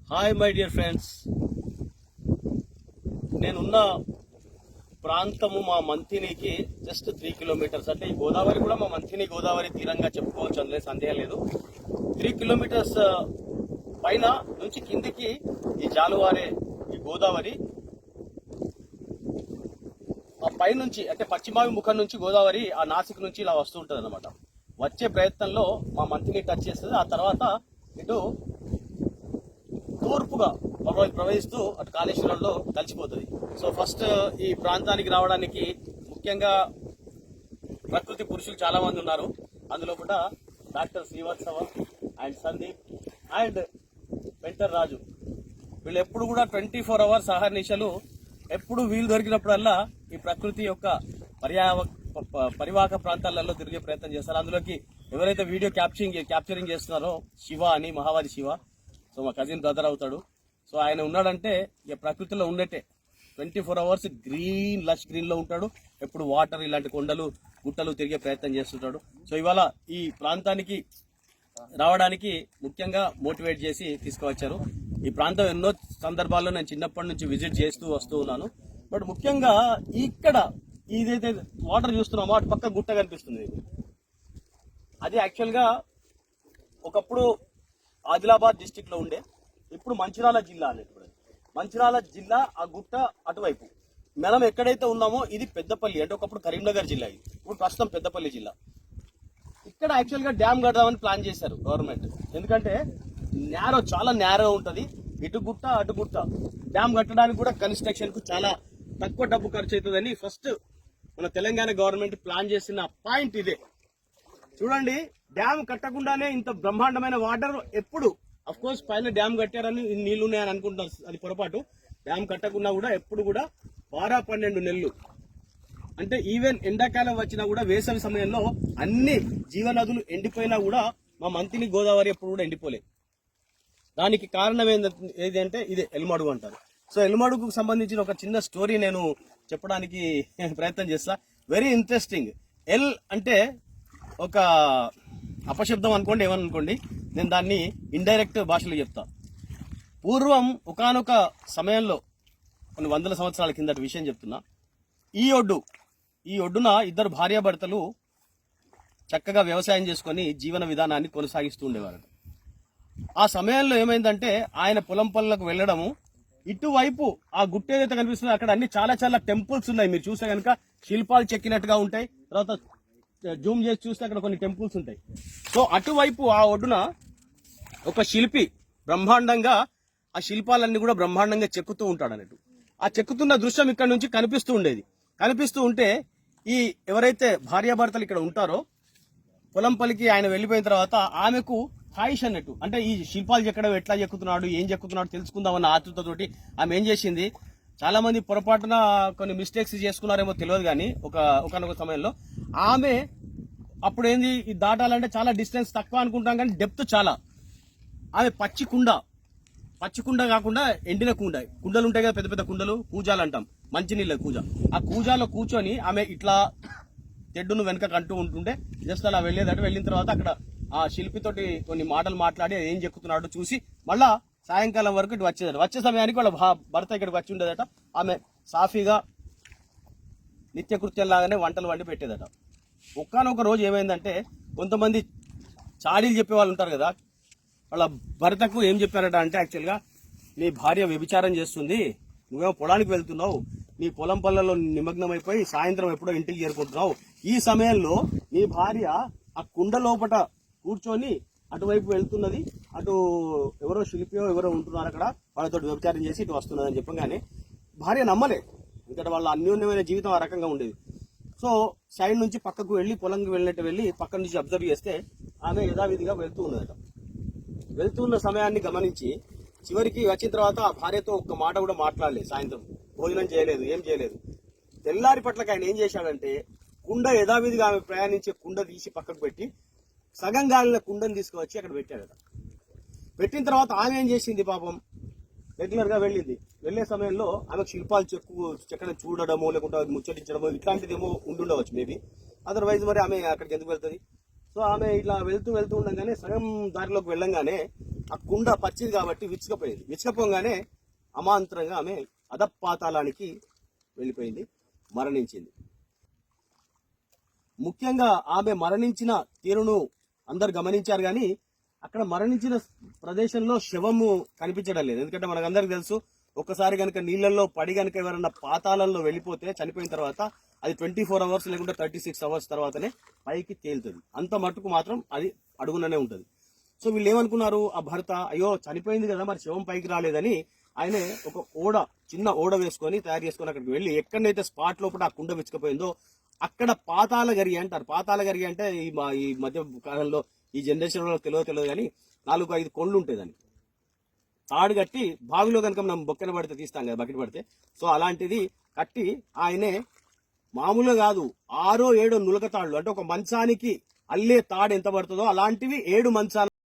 Hi my dear friends, నేనున్న ప్రాంతము మా మంతినికి జస్ట్ 3 కిలోమీటర్స్. అంటే ఈ గోదావరి కూడా మా మంతిని గోదావరి తీరంగా చెప్పుకోవచ్చు, అందులో సందేహం లేదు. 3 కిలోమీటర్స్ పైన నుంచి కిందికి ఈ జాలువారే ఈ గోదావరి ఆ పైనుంచి అంటే పశ్చిమావి ముఖం నుంచి గోదావరి ఆ నాసిక్ నుంచి ఇలా వస్తూ ఉంటుంది అనమాట. వచ్చే ప్రయత్నంలో మా మంతిని టచ్ చేస్తుంది. ఆ తర్వాత ఇటు తూర్పుగా ప్రవహిస్తూ అటు కాళేశ్వరంలో కలిసిపోతుంది. సో ఫస్ట్ ఈ ప్రాంతానికి రావడానికి ముఖ్యంగా ప్రకృతి పురుషులు చాలా మంది ఉన్నారు. అందులో కూడా doctor Srivastava and Sandeep and వెంటర్ రాజు, వీళ్ళు ఎప్పుడు కూడా 24 అవర్స్ అహర్నిశలు ఎప్పుడు వీలు దొరికినప్పుడల్లా ఈ ప్రకృతి యొక్క పరివాహక ప్రాంతాలలో తిరిగే ప్రయత్నం చేస్తారు. అందులోకి ఎవరైతే వీడియో క్యాప్చరింగ్ చేస్తున్నారో శివ అని, మహావాది శివ, సో మా కజిన్ బ్రదర్ అవుతాడు. సో ఆయన ఉన్నాడంటే ఇక ప్రకృతిలో ఉండేటే 24 అవర్స్ లష్ గ్రీన్ లో ఉంటాడు. ఎప్పుడు వాటర్ ఇలాంటి కొండలు గుట్టలు తిరిగే ప్రయత్నం చేస్తుంటాడు. సో ఇవాళ ఈ ప్రాంతానికి రావడానికి ముఖ్యంగా మోటివేట్ చేసి తీసుకువచ్చారు. ఈ ప్రాంతం ఎన్నో సందర్భాల్లో నేను చిన్నప్పటి నుంచి విజిట్ చేస్తూ వస్తూ ఉన్నాను. బట్ ముఖ్యంగా ఇక్కడ ఇదైతే వాటర్ చూస్తున్నామో అటు పక్క గుట్ట కనిపిస్తుంది. అది యాక్చువల్గా ఒకప్పుడు ఆదిలాబాద్ డిస్టిక్ లో ఉండే, ఇప్పుడు మంచిర్యాల జిల్లా అనేటువంటి మంచిర్యాల జిల్లా ఆ గుట్ట అటువైపు. మనం ఎక్కడైతే ఉన్నామో ఇది పెద్దపల్లి, అంటే ఒకప్పుడు కరీంనగర్ జిల్లా, ఇది ఇప్పుడు ప్రస్తుతం పెద్దపల్లి జిల్లా. ఇక్కడ యాక్చువల్గా డ్యామ్ కడదామని ప్లాన్ చేశారు గవర్నమెంట్. ఎందుకంటే చాలా నేరో ఉంటుంది, ఇటు గుట్ట అటు గుట్ట. డ్యామ్ కట్టడానికి కూడా కన్స్ట్రక్షన్ కు చాలా తక్కువ డబ్బు ఖర్చు అవుతుందని ఫస్ట్ మన తెలంగాణ గవర్నమెంట్ ప్లాన్ చేసిన పాయింట్ ఇదే. చూడండి, డ్యామ్ కట్టకుండానే ఇంత బ్రహ్మాండమైన వాటర్ ఎప్పుడు, అఫ్ కోర్స్ పైన డ్యామ్ కట్టారని నీళ్లు ఉన్నాయని అనుకుంటారు, అది పొరపాటు. డ్యామ్ కట్టకుండా కూడా ఎప్పుడు కూడా 12 నెలలు, అంటే ఈవెన్ ఎండాకాలం వచ్చినా కూడా వేసవి సమయంలో అన్ని జీవనదులు ఎండిపోయినా కూడా మా మంతిని గోదావరి ఎప్పుడు కూడా ఎండిపోలేదు. దానికి కారణం ఏది అంటే ఇదే ఎల్మడుగు అంటారు. సో ఎల్మడుగుకు సంబంధించిన ఒక చిన్న స్టోరీ నేను చెప్పడానికి ప్రయత్నం చేస్తా. Very interesting. ఎల్ అంటే ఒక అపశబ్దం అనుకోండి, ఏమనుకోండి, నేను దాన్ని ఇండైరెక్ట్ భాషలో చెప్తా. పూర్వం ఒకానొక సమయంలో కొన్ని వందల సంవత్సరాల కిందటి విషయం చెప్తున్నా. ఈ ఒడ్డున ఇద్దరు భార్యాభర్తలు చక్కగా వ్యవసాయం చేసుకొని జీవన విధానాన్ని కొనసాగిస్తూ ఉండేవారు. ఆ సమయంలో ఏమైందంటే ఆయన పొలం పనులకు వెళ్ళడము, ఇటువైపు ఆ గుట్ట ఏదైతే కనిపిస్తుందో అక్కడ అన్ని చాలా చాలా టెంపుల్స్ ఉన్నాయి. మీరు చూస్తే కనుక శిల్పాలు చెక్కినట్టుగా ఉంటాయి. తర్వాత జూమ్ చేసి చూస్తే అక్కడ కొన్ని టెంపుల్స్ ఉంటాయి. సో అటువైపు ఆ ఒడ్డున ఒక శిల్పి బ్రహ్మాండంగా ఆ శిల్పాలన్నీ కూడా బ్రహ్మాండంగా చెక్కుతూ ఉంటాడు అన్నట్టు. ఆ చెక్కుతున్న దృశ్యం ఇక్కడ నుంచి కనిపిస్తూ ఉండేది. కనిపిస్తూ ఉంటే ఈ ఎవరైతే భార్యాభర్తలు ఇక్కడ ఉంటారో పొలం పలికి ఆయన వెళ్ళిపోయిన తర్వాత ఆమెకు హాయిష్ అన్నట్టు, అంటే ఈ శిల్పాలు చెక్కడం ఎట్లా చెక్కుతున్నాడు, ఏం చెక్కుతున్నాడు తెలుసుకుందామన్న ఆతృతతోటి ఆమె ఏం చేసింది, చాలా మంది పొరపాటున కొన్ని మిస్టేక్స్ చేసుకున్నారేమో తెలియదు కానీ ఒకనొక సమయంలో ఆమె అప్పుడు ఏంది, ఈ దాటాలంటే చాలా డిస్టెన్స్ తక్కువ అనుకుంటాం కానీ డెప్త్ చాలా. ఆమె పచ్చి కుండ కాకుండా ఎండిన కుండలు ఉంటాయి కదా, పెద్ద పెద్ద కుండలు, కూజాలు అంటాం, మంచినీళ్ళ కూజ. ఆ కూజాలో కూర్చొని ఆమె ఇట్లా తెడ్డును వెనక అంటూ ఉంటుంటే జస్ట్ అలా వెళ్ళేదట. వెళ్ళిన తర్వాత అక్కడ ఆ శిల్పితోటి కొన్ని మాటలు మాట్లాడి ఏం చెక్కుతున్నాడో చూసి మళ్ళా సాయంకాలం వరకు ఇటు వచ్చేదట. వచ్చే సమయానికి వాళ్ళ భర్త ఇక్కడికి వచ్చి ఉండేదట. ఆమె సాఫీగా నిత్యకృత్యంలాగానే వంటలు వండి పెట్టేదట. ఒక్కనొక రోజు ఏమైందంటే కొంతమంది చాడీలు చెప్పే వాళ్ళు ఉంటారు కదా, వాళ్ళ భర్తకు ఏం చెప్పారట అంటే, యాక్చువల్గా నీ భార్య వ్యభిచారం చేస్తుంది, నువ్వేమో పొలానికి వెళ్తున్నావు, నీ పొలం పళ్ళలో నిమగ్నమైపోయి సాయంత్రం ఎప్పుడో ఇంటికి చేరుకుంటున్నావు, ఈ సమయంలో నీ భార్య ఆ కుండ లోపట కూర్చొని అటువైపు వెళ్తున్నది, అటు ఎవరో శిల్పియో ఎవరో ఉంటున్నారు అక్కడ, వాళ్ళతో వ్యభిచారం చేసి ఇటు వస్తున్నది అని చెప్పగానే భార్య నమ్మలే. ఎందుకంటే వాళ్ళ అన్యోన్యమైన జీవితం ఆ రకంగా ఉండేది. సో సైడ్ నుంచి పక్కకు వెళ్ళి పొలంకి వెళ్ళినట్టు వెళ్ళి పక్క నుంచి అబ్జర్వ్ చేస్తే ఆమె యథావిధిగా వెళ్తూ ఉన్నదట. వెళ్తున్న సమయాన్ని గమనించి చివరికి వచ్చిన తర్వాత ఆ భార్యతో ఒక్క మాట కూడా మాట్లాడలేదు. సాయంత్రం భోజనం చేయలేదు, ఏం చేయలేదు. తెల్లారి పట్లకి ఆయన ఏం చేశాడంటే కుండ యథావిధిగా ఆమె ప్రయాణించే కుండ తీసి పక్కకు పెట్టి సగం గాలిన కుండను తీసుకువచ్చి అక్కడ పెట్టాడట. పెట్టిన తర్వాత ఆమె ఏం చేసింది, పాపం రెగ్యులర్ గా వెళ్ళింది. వెళ్లే సమయంలో ఆమెకు శిల్పాలు చెక్కడం చూడడమో లేకుంటే ముచ్చటించడమో ఇట్లాంటిదేమో ఉండుండవచ్చు మేబీ. అదర్వైజ్ మరి ఆమె అక్కడికి ఎందుకు వెళ్తుంది. సో ఆమె ఇట్లా వెళ్తూ ఉండగానే సగం దారిలోకి వెళ్ళంగానే ఆ కుండ పచ్చిది కాబట్టి విచ్చుకపోయింది. విచ్చుకపోగానే అమాంతరంగా ఆమె అధపాతాళానికి వెళ్ళిపోయింది, మరణించింది. ముఖ్యంగా ఆమె మరణించిన తీరును అందరు గమనించారు, కానీ అక్కడ మరణించిన ప్రదేశంలో శవము కనిపించడం లేదు. ఎందుకంటే మనకందరికి తెలుసు, ఒక్కసారి కనుక నీళ్లలో పడి కనుక ఎవరన్నా పాతాళంలో వెళ్ళిపోతే చనిపోయిన తర్వాత అది 24 అవర్స్ లేకుంటే 36 అవర్స్ తర్వాతనే పైకి తేలుతుంది. అంత మట్టుకు మాత్రం అది అడుగుననే ఉంటుంది. సో వీళ్ళు ఏమనుకున్నారు, ఆ భర్త అయ్యో చనిపోయింది కదా మరి శవం పైకి రాలేదని ఆయన ఒక చిన్న ఓడ వేసుకొని తయారు చేసుకొని అక్కడికి వెళ్ళి ఎక్కడైతే స్పాట్ లోపల ఆ కుండ విచ్చుకపోయిందో అక్కడ పాతాళగరి అంటారు. పాతాళగరి అంటే ఈ మధ్య కాలంలో ఈ జనరేషన్ లో తెలియదు కానీ 4-5 కొండ్లు ఉంటాయి దానికి. తాడు కట్టి బావిలో కనుక మనం బొక్కెన పడితే తీస్తాం కదా, బకెట్ పడితే, సో అలాంటిది కట్టి ఆయనే మామూలుగా కాదు 6-7 నులక తాళ్ళు, అంటే ఒక మంచానికి అల్లే తాడు ఎంత పడుతుందో అలాంటివి 7 మంచాలు